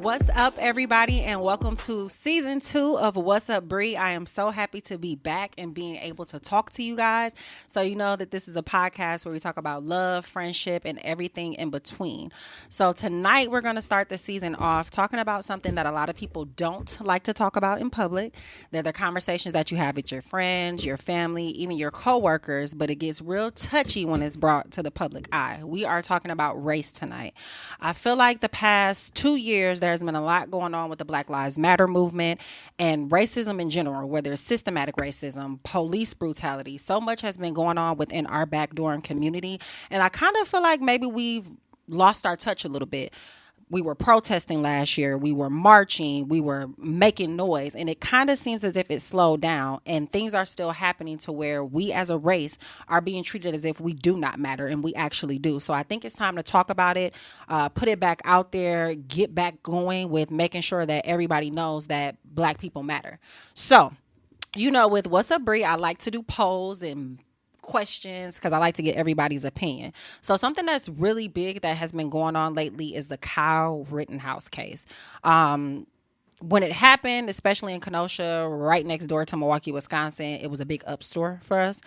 What's up, everybody, and welcome to season 2 of What's Up, Bree. I am so happy to be back and being able to talk to you guys. So you know that this is a podcast where we talk about love, friendship, and everything in between. So tonight we're going to start the season off talking about something that a lot of people don't like to talk about in public. They're the conversations that you have with your friends, your family, even your coworkers, but it gets real touchy when it's brought to the public eye. We are talking about race tonight. I feel like the past 2 years there's been a lot going on with the Black Lives Matter movement and racism in general, whether it's systematic racism, police brutality. So much has been going on within our backdoor community. And I kind of feel like maybe we've lost our touch a little bit. We were protesting last year. We were marching. We were making noise. And it kind of seems as if it slowed down and things are still happening to where we as a race are being treated as if we do not matter, and we actually do. So I think it's time to talk about it, put it back out there, get back going with making sure that everybody knows that Black people matter. So, you know, with What's Up, Bree, I like to do polls and questions because I like to get everybody's opinion. So something that's really big that has been going on lately is the Kyle Rittenhouse case. When it happened, especially in Kenosha, right next door to Milwaukee, Wisconsin, it was a big upstor for us.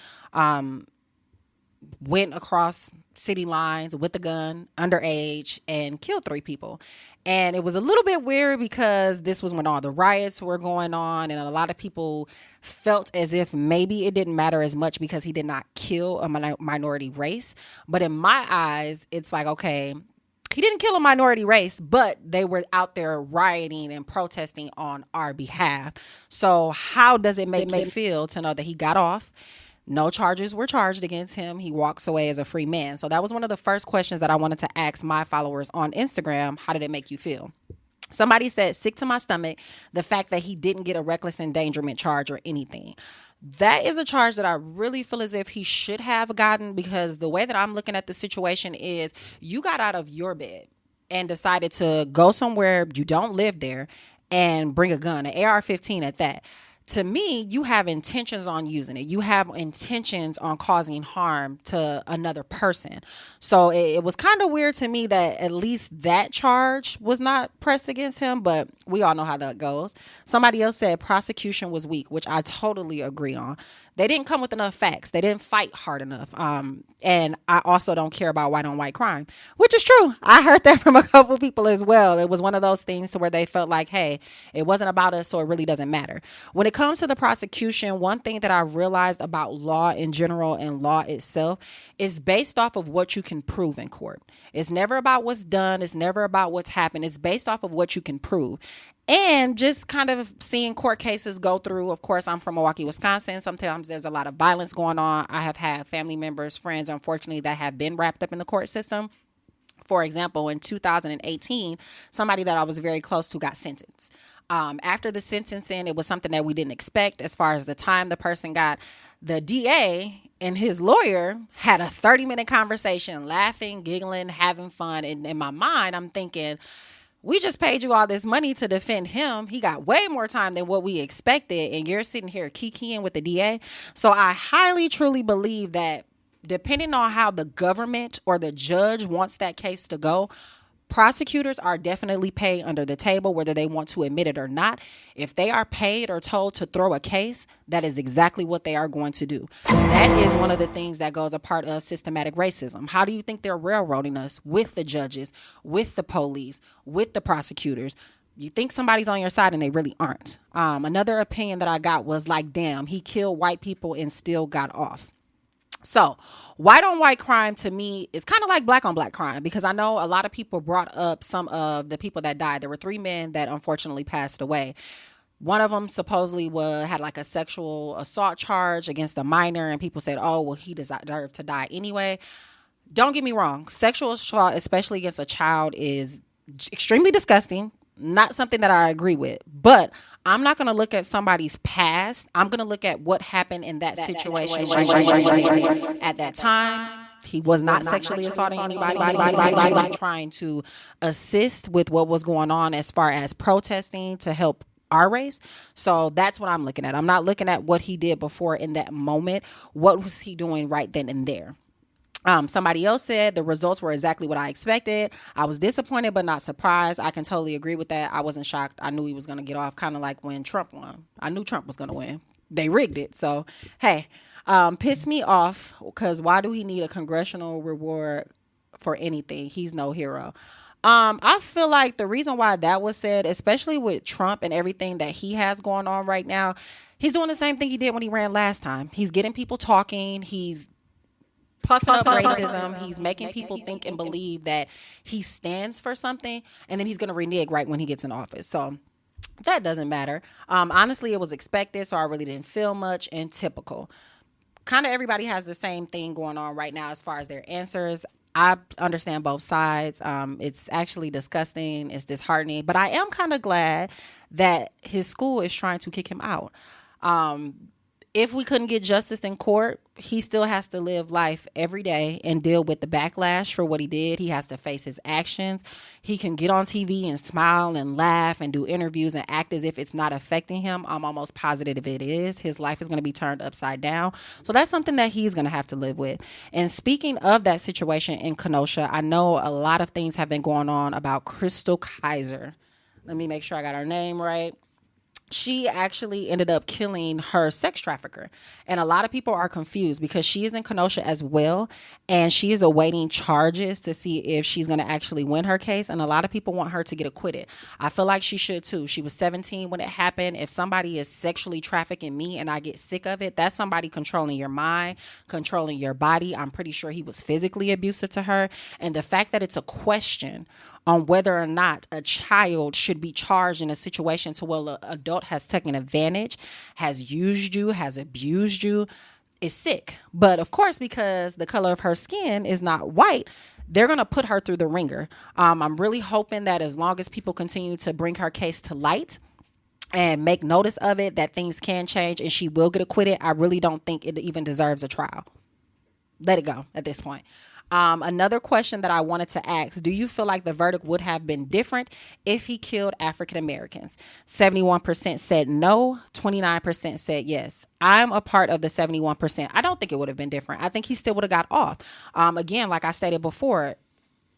Went across city lines with a gun, underage, and killed 3 people. And it was a little bit weird because this was when all the riots were going on, and a lot of people felt as if maybe it didn't matter as much because he did not kill a minority race. But in my eyes, it's like, okay, he didn't kill a minority race, but they were out there rioting and protesting on our behalf. So how does it make me feel to know that he got off? No charges were charged against him. He walks away as a free man. So that was one of the first questions that I wanted to ask my followers on Instagram. How did it make you feel? Somebody said, sick to my stomach, the fact that he didn't get a reckless endangerment charge or anything. That is a charge that I really feel as if he should have gotten, because the way that I'm looking at the situation is you got out of your bed and decided to go somewhere you don't live there and bring a gun, an AR-15 at that. To me, you have intentions on using it. You have intentions on causing harm to another person. So it was kind of weird to me that at least that charge was not pressed against him, but we all know how that goes. Somebody else said prosecution was weak, which I totally agree on. They didn't come with enough facts. They didn't fight hard enough. And I also don't care about white on white crime, which is true. I heard that from a couple people as well. It was one of those things to where they felt like, hey, it wasn't about us, so it really doesn't matter. When it comes to the prosecution, one thing that I realized about law in general and law itself is based off of what you can prove in court. It's never about what's done. It's never about what's happened. It's based off of what you can prove. And just kind of seeing court cases go through. Of course, I'm from Milwaukee, Wisconsin. Sometimes there's a lot of violence going on. I have had family members, friends, unfortunately, that have been wrapped up in the court system. For example, in 2018, somebody that I was very close to got sentenced. After the sentencing, it was something that we didn't expect as far as the time the person got. The DA and his lawyer had a 30-minute conversation, laughing, giggling, having fun. And in my mind, I'm thinking, we just paid you all this money to defend him. He got way more time than what we expected, and you're sitting here kikiing with the DA. So I highly, truly believe that depending on how the government or the judge wants that case to go, prosecutors are definitely paid under the table, whether they want to admit it or not. If they are paid or told to throw a case, that is exactly what they are going to do. That is one of the things that goes a part of systematic racism. How do you think they're railroading us with the judges, with the police, with the prosecutors? You think somebody's on your side and they really aren't. Another opinion that I got was like, damn, he killed white people and still got off. So white on white crime to me is kind of like black on black crime, because I know a lot of people brought up some of the people that died. There were 3 men that unfortunately passed away. One of them supposedly had like a sexual assault charge against a minor, and people said, oh, well, he deserved to die anyway. Don't get me wrong. Sexual assault, especially against a child, is extremely disgusting. Not something that I agree with, but I'm not going to look at somebody's past. I'm going to look at what happened in that situation at that time. He was not sexually assaulting anybody. Trying to assist with what was going on as far as protesting to help our race. So that's what I'm looking at. I'm not looking at what he did before in that moment. What was he doing right then and there? Somebody else said the results were exactly what I expected. I was disappointed but not surprised. I can totally agree with that. I wasn't shocked. I knew he was going to get off, kind of like when Trump won. I knew Trump was going to win. They rigged it. So, hey, pissed me off because why do he need a congressional reward for anything? He's no hero. I feel like the reason why that was said, especially with Trump and everything that he has going on right now, he's doing the same thing he did when he ran last time. He's getting people talking. He's puffing up racism. He's making people think and believe that he stands for something, and then he's going to renege right when he gets in office. So that doesn't matter. Honestly, it was expected, so I really didn't feel much, and typical. Kind of everybody has the same thing going on right now as far as their answers. I understand both sides. It's actually disgusting. It's disheartening, but I am kind of glad that his school is trying to kick him out. If we couldn't get justice in court, he still has to live life every day and deal with the backlash for what he did. He has to face his actions. He can get on TV and smile and laugh and do interviews and act as if it's not affecting him. I'm almost positive it is. His life is going to be turned upside down. So that's something that he's going to have to live with. And speaking of that situation in Kenosha, I know a lot of things have been going on about Crystal Kaiser. Let me make sure I got her name right. She actually ended up killing her sex trafficker. And a lot of people are confused because she is in Kenosha as well. And she is awaiting charges to see if she's going to actually win her case. And a lot of people want her to get acquitted. I feel like she should too. She was 17 when it happened. If somebody is sexually trafficking me and I get sick of it, that's somebody controlling your mind, controlling your body. I'm pretty sure he was physically abusive to her. And the fact that it's a question on whether or not a child should be charged in a situation to where an adult has taken advantage, has used you, has abused you, is sick. But of course, because the color of her skin is not white, they're going to put her through the ringer. I'm really hoping that as long as people continue to bring her case to light and make notice of it, that things can change and she will get acquitted. I really don't think it even deserves a trial. Let it go at this point. Another question that I wanted to ask, do you feel like the verdict would have been different if he killed African Americans? 71% said no, 29% said yes. I'm a part of the 71%. I don't think it would have been different. I think he still would have got off. Again, like I stated before,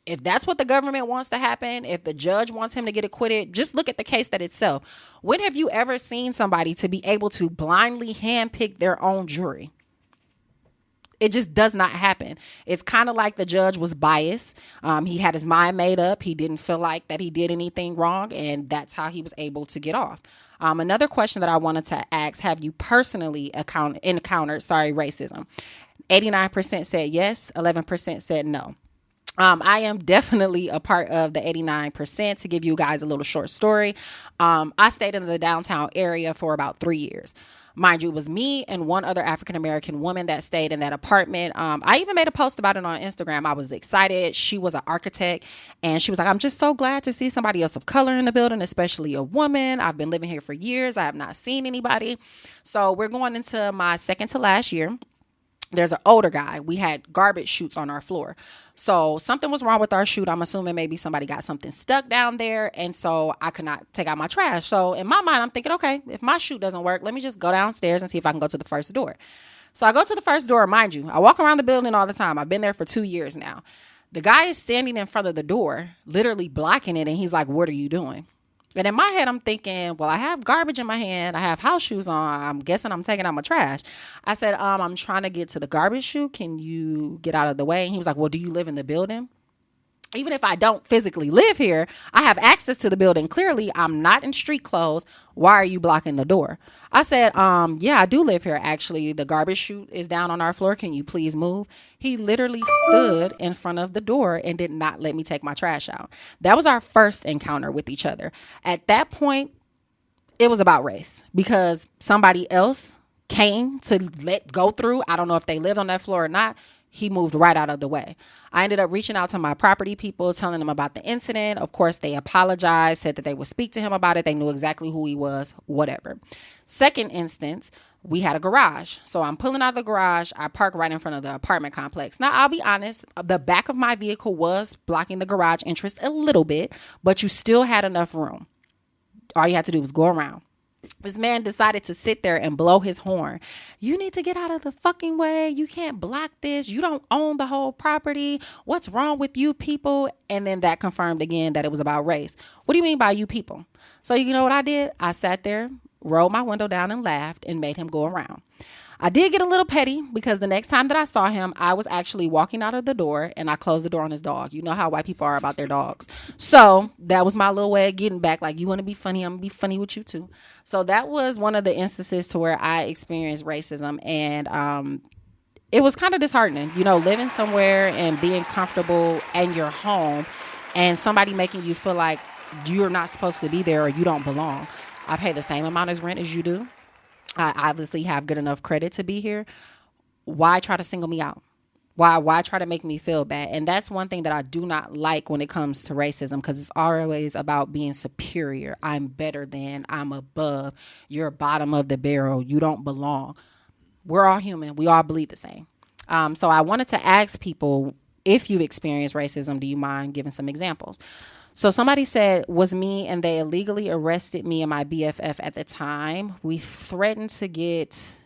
if that's what the government wants to happen, if the judge wants him to get acquitted, just look at the case that itself. When have you ever seen somebody to be able to blindly handpick their own jury? It just does not happen. It's kind of like the judge was biased. He had his mind made up. He didn't feel like that he did anything wrong, and that's how he was able to get off. Another question that I wanted to ask, have you personally encountered racism? 89% said yes, 11% said no. I am definitely a part of the 89%. To give you guys a little short story, I stayed in the downtown area for about 3 years. Mind you, it was me and one other African-American woman that stayed in that apartment. I even made a post about it on Instagram. I was excited. She was an architect, and she was like, I'm just so glad to see somebody else of color in the building, especially a woman. I've been living here for years. I have not seen anybody. So we're going into my second to last year. There's an older guy. We had garbage chutes on our floor. So something was wrong with our chute. I'm assuming maybe somebody got something stuck down there. And so I could not take out my trash. So in my mind, I'm thinking, okay, if my chute doesn't work, let me just go downstairs and see if I can go to the first door. So I go to the first door. Mind you, I walk around the building all the time. I've been there for 2 years now. The guy is standing in front of the door, literally blocking it. And he's like, what are you doing? And in my head, I'm thinking, well, I have garbage in my hand. I have house shoes on. I'm guessing I'm taking out my trash. I said, I'm trying to get to the garbage chute. Can you get out of the way? And he was like, well, do you live in the building? Even if I don't physically live here, I have access to the building. Clearly, I'm not in street clothes. Why are you blocking the door? I said, yeah, I do live here. Actually, the garbage chute is down on our floor. Can you please move? He literally stood in front of the door and did not let me take my trash out. That was our first encounter with each other. At that point, it was about race because somebody else came to let go through. I don't know if they lived on that floor or not. He moved right out of the way. I ended up reaching out to my property people, telling them about the incident. Of course, they apologized, said that they would speak to him about it. They knew exactly who he was, whatever. Second instance, we had a garage. So I'm pulling out of the garage. I park right in front of the apartment complex. Now, I'll be honest, the back of my vehicle was blocking the garage entrance a little bit, but you still had enough room. All you had to do was go around. This man decided to sit there and blow his horn. You need to get out of the fucking way. You can't block this. You don't own the whole property. What's wrong with you people? And then that confirmed again that it was about race. What do you mean by you people? So you know what I did? I sat there, rolled my window down and laughed and made him go around. I did get a little petty because the next time that I saw him, I was actually walking out of the door and I closed the door on his dog. You know how white people are about their dogs. So that was my little way of getting back. Like, you want to be funny? I'm going to be funny with you too. So that was one of the instances to where I experienced racism. And it was kind of disheartening, you know, living somewhere and being comfortable in your home and somebody making you feel like you're not supposed to be there or you don't belong. I pay the same amount as rent as you do. I obviously have good enough credit to be here. Why try to single me out? Why try to make me feel bad? And that's one thing that I do not like when it comes to racism, because it's always about being superior. I'm better than, I'm above, you're bottom of the barrel, you don't belong. We're all human. We all bleed the same. So I wanted to ask people, if you've experienced racism, do you mind giving some examples? So somebody said, was me and they illegally arrested me and my BFF at the time. We threatened to get,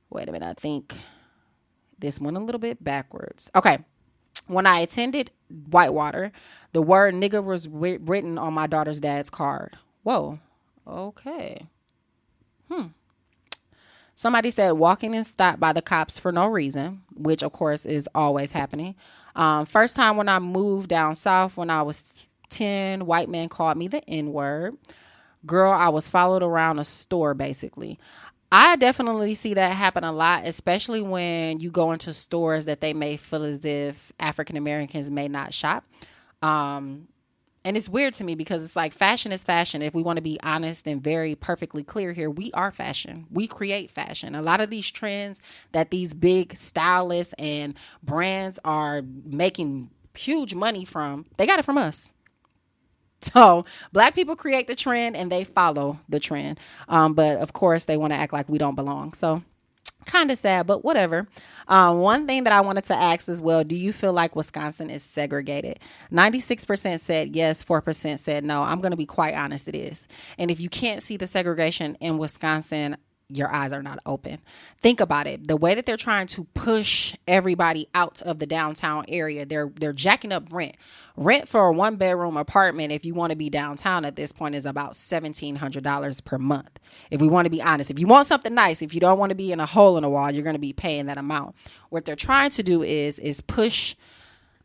wait a minute, I think this went a little bit backwards. Okay. When I attended Whitewater, the word nigga was written on my daughter's dad's card. Whoa. Okay. Somebody said walking and stopped by the cops for no reason, which of course is always happening. First time when I moved down south when I was 10, white man called me the N-word. Girl, I was followed around a store basically. I definitely see that happen a lot, especially when you go into stores that they may feel as if African Americans may not shop. And it's weird to me because it's like fashion is fashion. If we want to be honest and very perfectly clear here, we are fashion. We create fashion. A lot of these trends that these big stylists and brands are making huge money from, they got it from us. So black people create the trend and they follow the trend. But of course they want to act like we don't belong. So kind of sad, but whatever. One thing that I wanted to ask as well, do you feel like Wisconsin is segregated? 96% said yes, 4% said no. I'm going to be quite honest, it is. And if you can't see the segregation in Wisconsin, your eyes are not open. Think about it. The way that they're trying to push everybody out of the downtown area, they're jacking up rent. Rent for a 1-bedroom apartment, if you want to be downtown at this point, is about $1,700 per month. If we want to be honest, if you want something nice, if you don't want to be in a hole in the wall, you're going to be paying that amount. What they're trying to do is push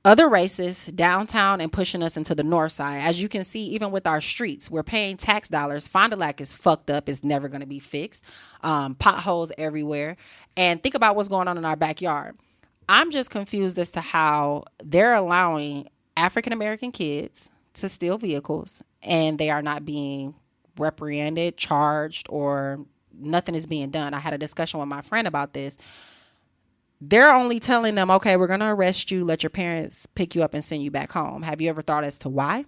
other races downtown and pushing us into the north side. As you can see, even with our streets, we're paying tax dollars. Fond du Lac is fucked up. It's never going to be fixed. Potholes everywhere. And think about what's going on in our backyard. I'm just confused as to how they're allowing African-American kids to steal vehicles and they are not being reprimanded, charged, or nothing is being done. I had a discussion with my friend about this. They're only telling them, okay, we're going to arrest you, let your parents pick you up and send you back home. Have you ever thought as to why?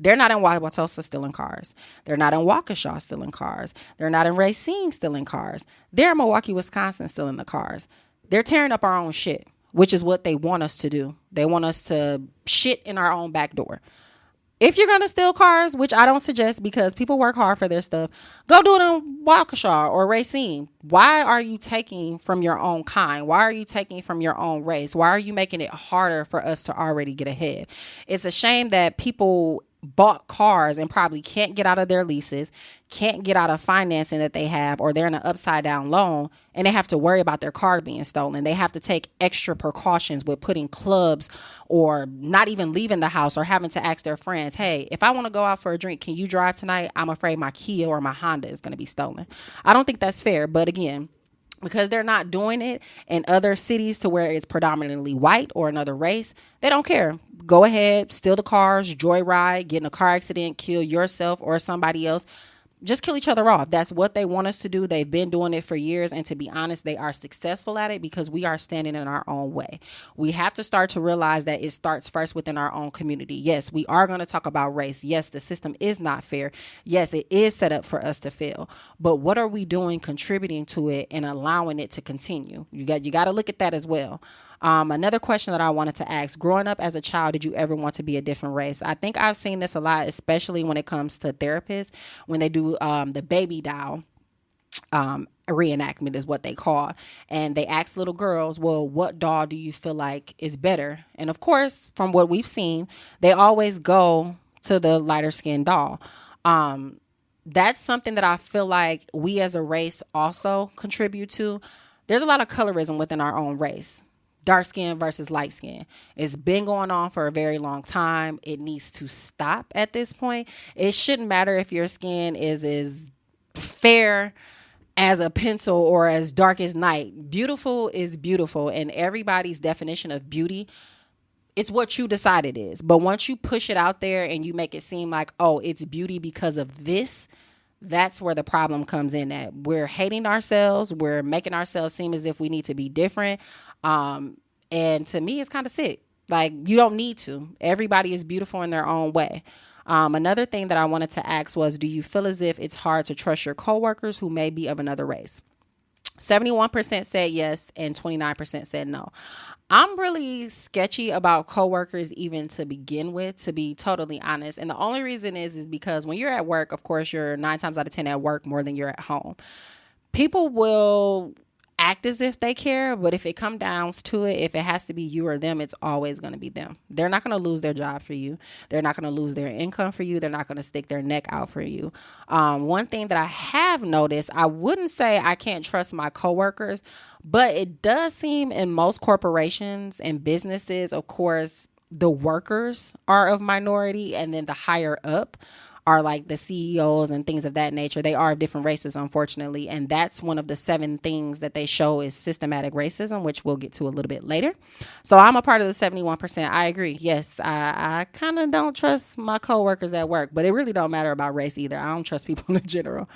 They're not in Wauwatosa stealing cars. They're not in Waukesha stealing cars. They're not in Racine stealing cars. They're in Milwaukee, Wisconsin stealing the cars. They're tearing up our own shit, which is what they want us to do. They want us to shit in our own back door. If you're going to steal cars, which I don't suggest because people work hard for their stuff, go do it in Waukesha or Racine. Why are you taking from your own kind? Why are you taking from your own race? Why are you making it harder for us to already get ahead? It's a shame that people bought cars and probably can't get out of their leases, can't get out of financing that they have, or they're in an upside down loan and they have to worry about their car being stolen. They have to take extra precautions with putting clubs or not even leaving the house or having to ask their friends, hey, if I want to go out for a drink, can you drive tonight? I'm afraid my Kia or my Honda is going to be stolen. I don't think that's fair. But again, because they're not doing it in other cities to where it's predominantly white or another race, they don't care. Go ahead, steal the cars, joyride, get in a car accident, kill yourself or somebody else. Just kill each other off. That's what they want us to do. They've been doing it for years. And to be honest, they are successful at it because we are standing in our own way. We have to start to realize that it starts first within our own community. Yes, we are going to talk about race. Yes, the system is not fair. Yes, it is set up for us to fail. But what are we doing contributing to it and allowing it to continue? You got to look at that as well. Another question that I wanted to ask, growing up as a child, did you ever want to be a different race? I think I've seen this a lot, especially when it comes to therapists, when they do the baby doll reenactment is what they call, and they ask little girls, well, what doll do you feel like is better? And of course, from what we've seen, they always go to the lighter skinned doll. That's something that I feel like we as a race also contribute to. There's a lot of colorism within our own race. Dark skin versus light skin. It's been going on for a very long time. It needs to stop at this point. It shouldn't matter if your skin is as fair as a pencil or as dark as night. Beautiful is beautiful, and everybody's definition of beauty, it's what you decide it is. But once you push it out there and you make it seem like, oh, it's beauty because of this, that's where the problem comes in at. We're hating ourselves. We're making ourselves seem as if we need to be different. And to me, it's kind of sick. Like, you don't need to. Everybody is beautiful in their own way. Another thing that I wanted to ask was, do you feel as if it's hard to trust your coworkers who may be of another race? 71% said yes and 29% said no. I'm really sketchy about coworkers even to begin with, to be totally honest. And the only reason is because when you're at work, of course, you're 9 times out of 10 at work more than you're at home. People will act as if they care, but if it comes down to it, if it has to be you or them, it's always going to be them. They're not going to lose their job for you. They're not going to lose their income for you. They're not going to stick their neck out for you. One thing that I have noticed, I wouldn't say I can't trust my coworkers, but it does seem in most corporations and businesses, of course, the workers are of minority, and then the higher up are like the CEOs and things of that nature. They are of different races, unfortunately. And that's one of the 7 things that they show is systematic racism, which we'll get to a little bit later. So I'm a part of the 71%. I agree. Yes, I kind of don't trust my coworkers at work, but it really don't matter about race either. I don't trust people in general.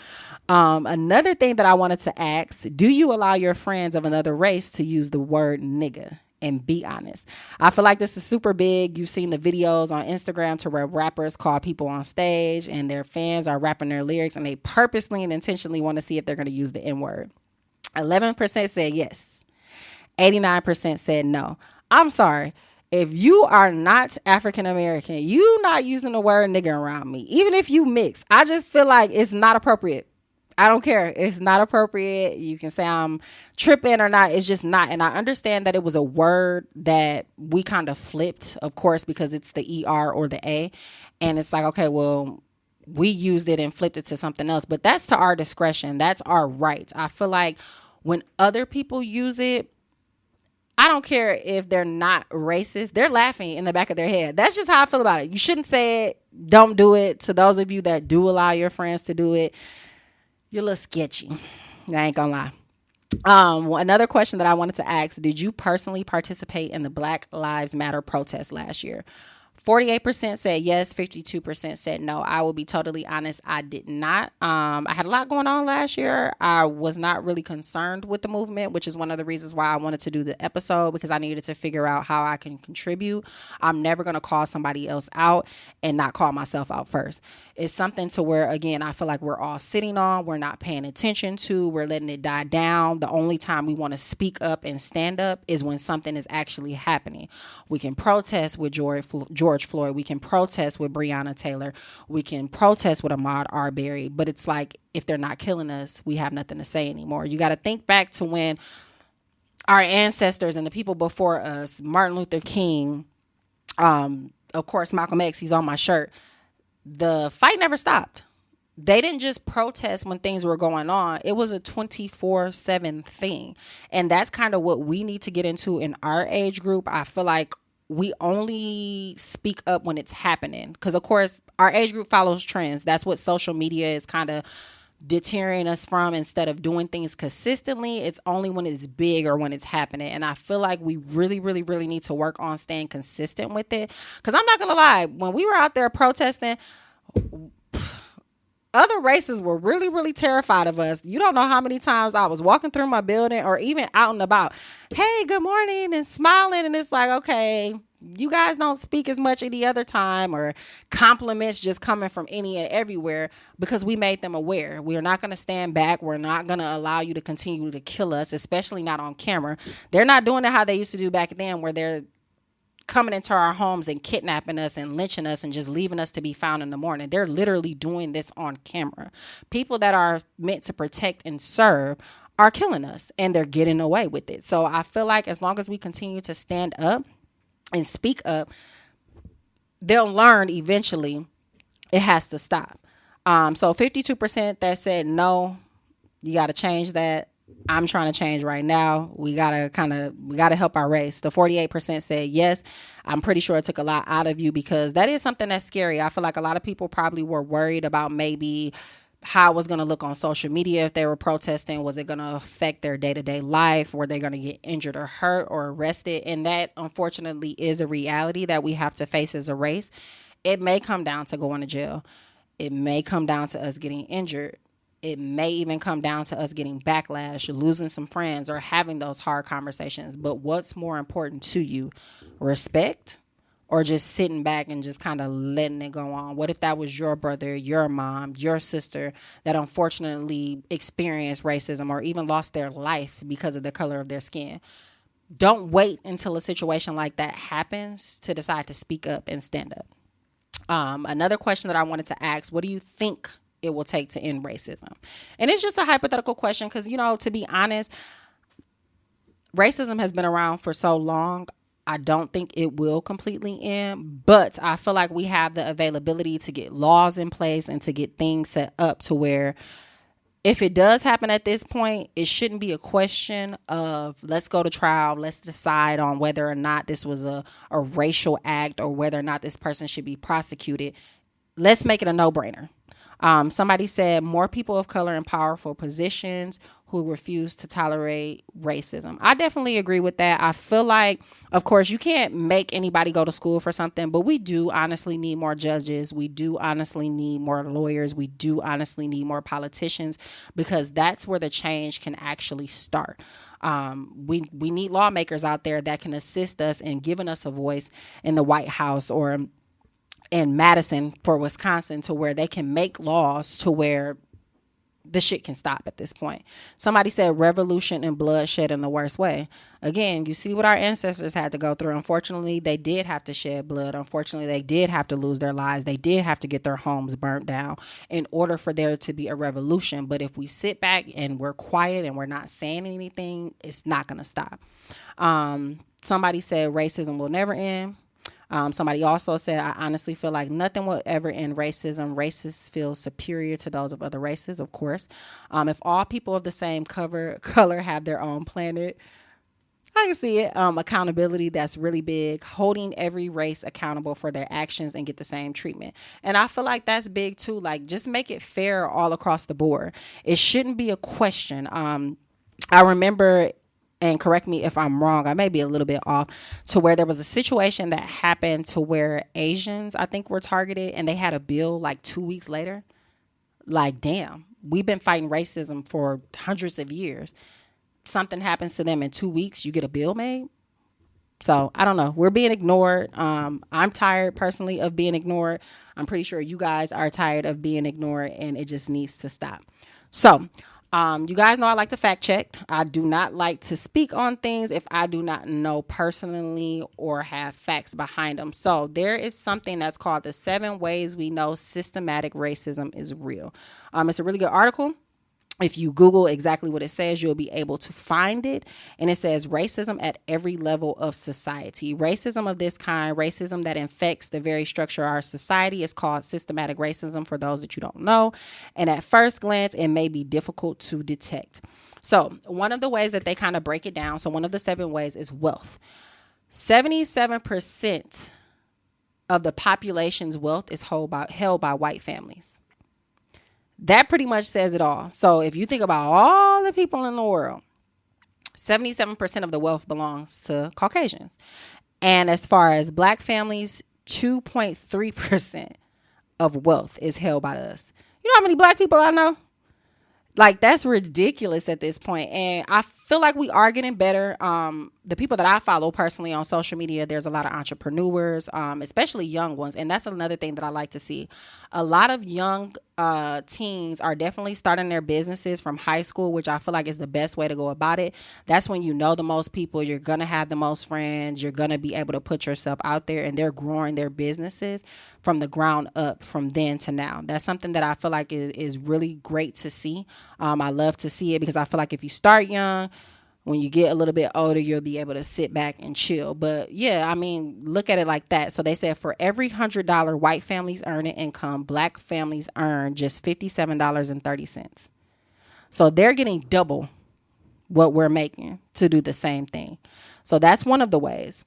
Another thing that I wanted to ask, do you allow your friends of another race to use the word nigga? And be honest. I feel like this is super big. You've seen the videos on Instagram to where rappers call people on stage and their fans are rapping their lyrics and they purposely and intentionally want to see if they're going to use the N-word. 11% said yes. 89% said no. I'm sorry. If you are not African American, you not using the word nigga around me. Even if you mix, I just feel like it's not appropriate. I don't care. It's not appropriate. You can say I'm tripping or not. It's just not. And I understand that it was a word that we kind of flipped, of course, because it's the ER or the A. And it's like, okay, well, we used it and flipped it to something else. But that's to our discretion. That's our right. I feel like when other people use it, I don't care if they're not racist. They're laughing in the back of their head. That's just how I feel about it. You shouldn't say it. Don't do it. To those of you that do allow your friends to do it, you're a little sketchy. I ain't gonna lie. Another question that I wanted to ask, did you personally participate in the Black Lives Matter protest last year? 48% said yes, 52% said no. I will be totally honest, I did not. I had a lot going on last year. I was not really concerned with the movement, which is one of the reasons why I wanted to do the episode, because I needed to figure out how I can contribute. I'm never going to call somebody else out and not call myself out first. It's something to where, again, I feel like we're all sitting on, we're not paying attention to, we're letting it die down. The only time we want to speak up and stand up is when something is actually happening. We can protest with George Floyd. We can protest with Breonna Taylor. We can protest with Ahmaud Arbery. But it's like, if they're not killing us, we have nothing to say anymore. You got to think back to when our ancestors and the people before us, Martin Luther King, of course, Malcolm X, he's on my shirt. The fight never stopped. They didn't just protest when things were going on. It was a 24/7 thing. And that's kind of what we need to get into in our age group. I feel like we only speak up when it's happening. Because, of course, our age group follows trends. That's what social media is kind of deterring us from. Instead of doing things consistently, it's only when it's big or when it's happening. And I feel like we really, really, really need to work on staying consistent with it. Because I'm not going to lie, when we were out there protesting, other races were really, really terrified of us. You don't know how many times I was walking through my building or even out and about. Hey, good morning, and smiling. And it's like, okay, you guys don't speak as much any other time, or compliments just coming from any and everywhere, because we made them aware. We're not going to stand back. We're not going to allow you to continue to kill us, especially not on camera. They're not doing it how they used to do back then, where they're coming into our homes and kidnapping us and lynching us and just leaving us to be found in the morning. They're literally doing this on camera. People that are meant to protect and serve are killing us, and they're getting away with it. So I feel like as long as we continue to stand up and speak up, they'll learn eventually it has to stop. So 52% that said no, you got to change that. I'm trying to change right now. We gotta help our race. The 48% said yes. I'm pretty sure it took a lot out of you, because that is something that's scary. I feel like a lot of people probably were worried about maybe how it was going to look on social media if they were protesting. Was it going to affect their day-to-day life? Were they going to get injured or hurt or arrested? And that, unfortunately, is a reality that we have to face as a race. It may come down to going to jail. It may come down to us getting injured. It may even come down to us getting backlash, losing some friends, or having those hard conversations. But what's more important to you? Respect? Or just sitting back and just kind of letting it go on? What if that was your brother, your mom, your sister that unfortunately experienced racism or even lost their life because of the color of their skin? Don't wait until a situation like that happens to decide to speak up and stand up. Another question that I wanted to ask: what do you think it will take to end racism? And it's just a hypothetical question, because, to be honest, racism has been around for so long. I don't think it will completely end, but I feel like we have the availability to get laws in place and to get things set up to where if it does happen at this point, it shouldn't be a question of let's go to trial, let's decide on whether or not this was a racial act or whether or not this person should be prosecuted. Let's make it a no-brainer. Somebody said more people of color in powerful positions who refuse to tolerate racism. I definitely agree with that. I feel like, of course, you can't make anybody go to school for something, but we do honestly need more judges. We do honestly need more lawyers. We do honestly need more politicians, because that's where the change can actually start. We need lawmakers out there that can assist us in giving us a voice in the White House or in Madison for Wisconsin, to where they can make laws to where the shit can stop at this point. Somebody said revolution and bloodshed in the worst way. Again, you see what our ancestors had to go through. Unfortunately, they did have to shed blood. Unfortunately, they did have to lose their lives. They did have to get their homes burnt down in order for there to be a revolution. But if we sit back and we're quiet and we're not saying anything, it's not going to stop. Somebody said racism will never end. Somebody also said, I honestly feel like nothing will ever end racism. Racists feel superior to those of other races, of course. If all people of the same color have their own planet, I can see it. Accountability, that's really big. Holding every race accountable for their actions and get the same treatment. And I feel like that's big too. Like, just make it fair all across the board. It shouldn't be a question. I remember, and correct me if I'm wrong, I may be a little bit off, to where there was a situation that happened to where Asians, I think, were targeted, and they had a bill like 2 weeks later. Like, damn, we've been fighting racism for hundreds of years. Something happens to them in 2 weeks, you get a bill made. So I don't know. We're being ignored. I'm tired personally of being ignored. I'm pretty sure you guys are tired of being ignored, and it just needs to stop. So you guys know I like to fact check. I do not like to speak on things if I do not know personally or have facts behind them. So there is something that's called the 7 ways we know systematic racism is real. It's a really good article. If you Google exactly what it says, you'll be able to find it. And it says racism at every level of society. Racism of this kind, racism that infects the very structure of our society, is called systematic racism, for those that you don't know. And at first glance, it may be difficult to detect. So one of the ways that they kind of break it down, so one of the 7 ways is wealth. 77% of the population's wealth is held by white families. That pretty much says it all. So if you think about all the people in the world, 77% of the wealth belongs to Caucasians. And as far as black families, 2.3% of wealth is held by us. You know how many black people I know? Like, that's ridiculous at this point. And I feel like we are getting better. The people that I follow personally on social media, there's a lot of entrepreneurs, especially young ones. And that's another thing that I like to see. A lot of young teens are definitely starting their businesses from high school, which I feel like is the best way to go about it. That's when you know the most people, you're going to have the most friends, you're going to be able to put yourself out there, and they're growing their businesses from the ground up from then to now. That's something that I feel like is really great to see. I love to see it because I feel like if you start young, when you get a little bit older, you'll be able to sit back and chill. But yeah, I mean, look at it like that. So they said for every $100 white families earn in income, black families earn just $57.30. So they're getting double what we're making to do the same thing. So that's one of the ways.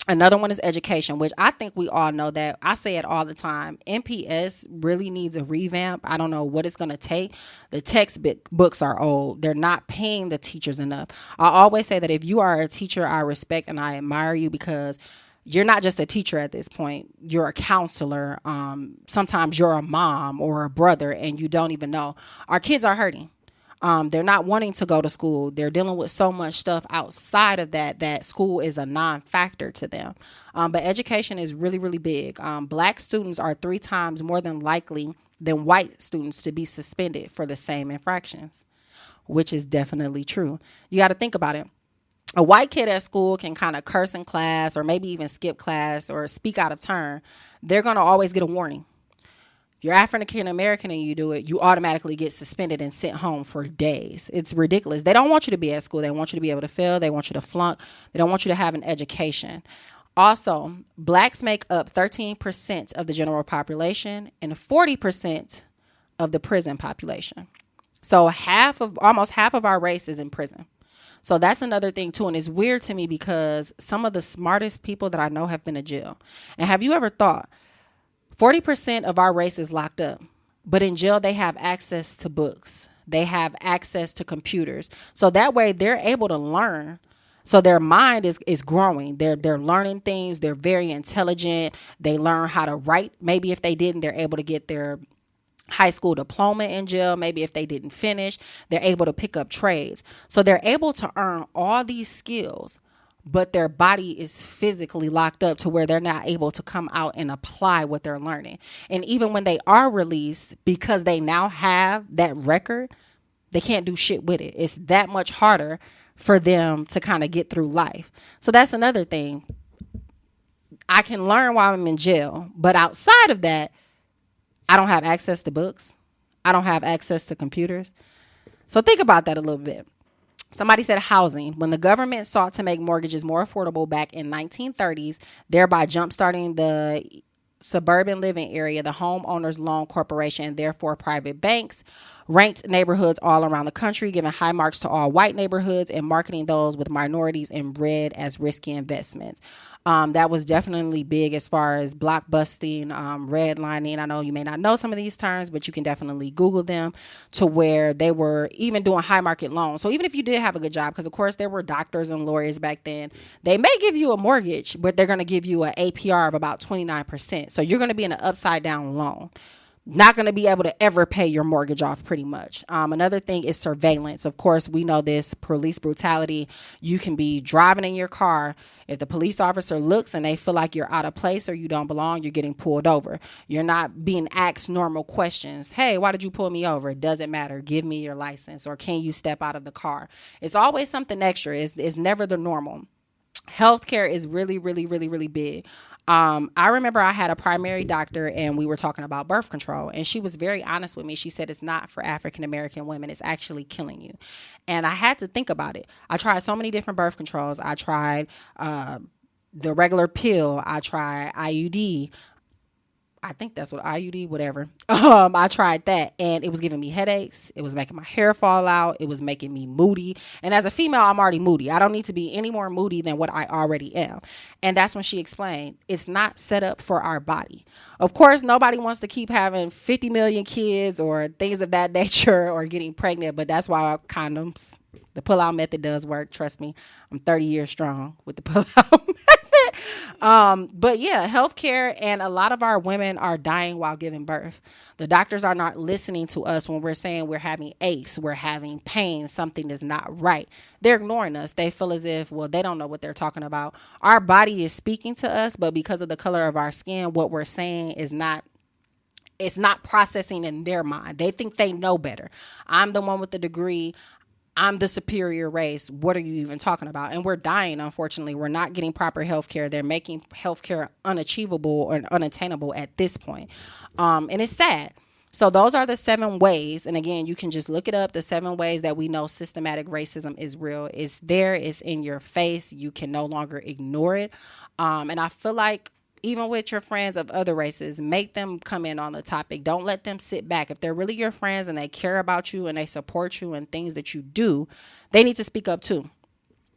Another one is education, which I think we all know that. I say it all the time. NPS really needs a revamp. I don't know what it's going to take. The textbooks are old. They're not paying the teachers enough. I always say that if you are a teacher, I respect and I admire you because you're not just a teacher at this point. You're a counselor. Sometimes you're a mom or a brother and you don't even know. Our kids are hurting. They're not wanting to go to school. They're dealing with so much stuff outside of that school is a non-factor to them. But education is really, really big. Black students are 3 times more than likely than white students to be suspended for the same infractions, which is definitely true. You got to think about it. A white kid at school can kind of curse in class or maybe even skip class or speak out of turn. They're going to always get a warning. If you're African American and you do it, you automatically get suspended and sent home for days. It's ridiculous. They don't want you to be at school. They want you to be able to fail. They want you to flunk. They don't want you to have an education. Also, blacks make up 13% of the general population and 40% of the prison population. So almost half of our race is in prison. So that's another thing too. And it's weird to me because some of the smartest people that I know have been to jail. And have you ever thought 40% of our race is locked up, but in jail, they have access to books. They have access to computers. So that way they're able to learn. So their mind is growing. They're learning things. They're very intelligent. They learn how to write. Maybe if they didn't, they're able to get their high school diploma in jail. Maybe if they didn't finish, they're able to pick up trades. So they're able to earn all these skills, but their body is physically locked up to where they're not able to come out and apply what they're learning. And even when they are released, because they now have that record, they can't do shit with it. It's that much harder for them to kind of get through life. So that's another thing. I can learn while I'm in jail, but outside of that, I don't have access to books. I don't have access to computers. So think about that a little bit. Somebody said housing. When the government sought to make mortgages more affordable back in 1930s, thereby jumpstarting the suburban living area, the Homeowners Loan Corporation, and therefore private banks, ranked neighborhoods all around the country, giving high marks to all white neighborhoods and marketing those with minorities in red as risky investments. That was definitely big as far as blockbusting, redlining. I know you may not know some of these terms, but you can definitely Google them, to where they were even doing high market loans. So even if you did have a good job, because of course there were doctors and lawyers back then, they may give you a mortgage, but they're going to give you an APR of about 29%. So you're going to be in an upside down loan. Not going to be able to ever pay your mortgage off pretty much. Another thing is surveillance. Of course, we know this, police brutality. You can be driving in your car. If the police officer looks and they feel like you're out of place or you don't belong, you're getting pulled over. You're not being asked normal questions. Hey, why did you pull me over? It doesn't matter. Give me your license, or can you step out of the car? It's always something extra. It's never the normal. Healthcare is really, really, really, really big. I remember I had a primary doctor and we were talking about birth control, and she was very honest with me. She said, it's not for African American women. It's actually killing you. And I had to think about it. I tried so many different birth controls. I tried the regular pill. I tried IUD. I think that's what IUD, whatever. I tried that and it was giving me headaches. It was making my hair fall out. It was making me moody. And as a female, I'm already moody. I don't need to be any more moody than what I already am. And that's when she explained, it's not set up for our body. Of course, nobody wants to keep having 50 million kids or things of that nature or getting pregnant, but that's why condoms, the pull-out method does work. Trust me, I'm 30 years strong with the pull-out method. But yeah, healthcare, and a lot of our women are dying while giving birth. The doctors are not listening to us when we're saying we're having aches, we're having pain, something is not right. They're ignoring us. They feel as if, well, they don't know what they're talking about. Our body is speaking to us, but because of the color of our skin, what we're saying is not, it's not processing in their mind. They think they know better. I'm the one with the degree. I'm the superior race. What are you even talking about? And we're dying, unfortunately. We're not getting proper health care. They're making health care unachievable and unattainable at this point. And it's sad. So those are the 7 ways. And again, you can just look it up. The 7 ways that we know systematic racism is real. It's there. It's in your face. You can no longer ignore it. And I feel like even with your friends of other races, make them come in on the topic. Don't let them sit back. If they're really your friends and they care about you and they support you and things that you do, they need to speak up too.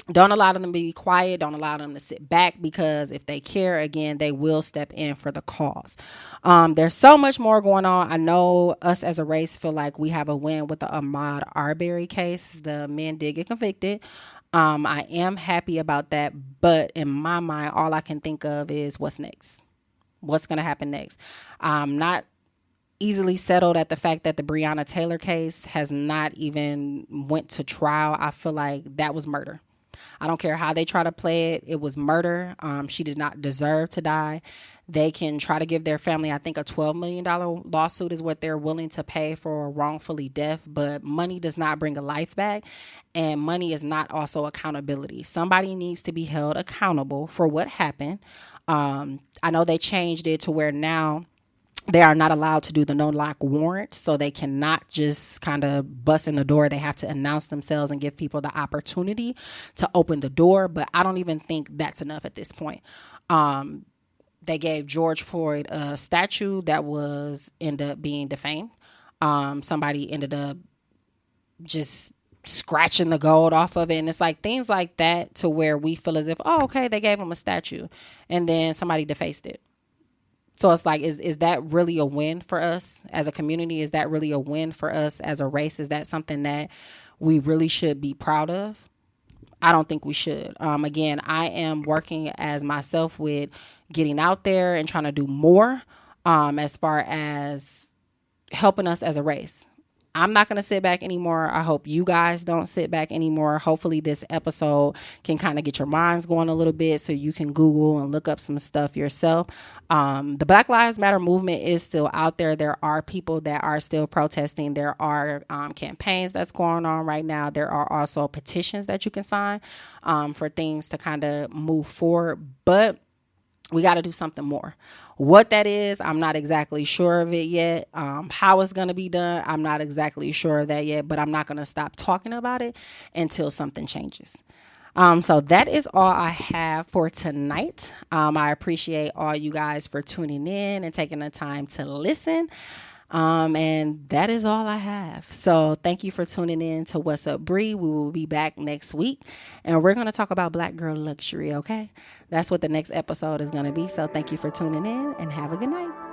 Don't allow them to be quiet. Don't allow them to sit back, because if they care, again, they will step in for the cause. There's so much more going on. I know us as a race feel like we have a win with the Ahmaud Arbery case. The men did get convicted. I am happy about that, but in my mind, all I can think of is what's next. What's going to happen next? I'm not easily settled at the fact that the Breonna Taylor case has not even went to trial. I feel like that was murder. I don't care how they try to play it. It was murder. She did not deserve to die. They can try to give their family, I think, a $12 million lawsuit is what they're willing to pay for wrongfully death. But money does not bring a life back. And money is not also accountability. Somebody needs to be held accountable for what happened. I know they changed it to where now they are not allowed to do the no-knock warrant, so they cannot just kind of bust in the door. They have to announce themselves and give people the opportunity to open the door, but I don't even think that's enough at this point. They gave George Floyd a statue that was ended up being defamed. Somebody ended up just scratching the gold off of it, and it's like things like that to where we feel as if, oh, okay, they gave him a statue, and then somebody defaced it. So it's like, is that really a win for us as a community? Is that really a win for us as a race? Is that something that we really should be proud of? I don't think we should. Again, I am working as myself with getting out there and trying to do more as far as helping us as a race. I'm not going to sit back anymore. I hope you guys don't sit back anymore. Hopefully this episode can kind of get your minds going a little bit so you can Google and look up some stuff yourself. The Black Lives Matter movement is still out there. There are people that are still protesting. There are campaigns that's going on right now. There are also petitions that you can sign for things to kind of move forward. But we got to do something more. What that is, I'm not exactly sure of it yet. How it's going to be done, I'm not exactly sure of that yet, but I'm not going to stop talking about it until something changes. So that is all I have for tonight. I appreciate all you guys for tuning in and taking the time to listen. And that is all I have. So thank you for tuning in to What's Up Bree. We will be back next week and we're going to talk about Black girl luxury. Okay. That's what the next episode is going to be. So thank you for tuning in and have a good night.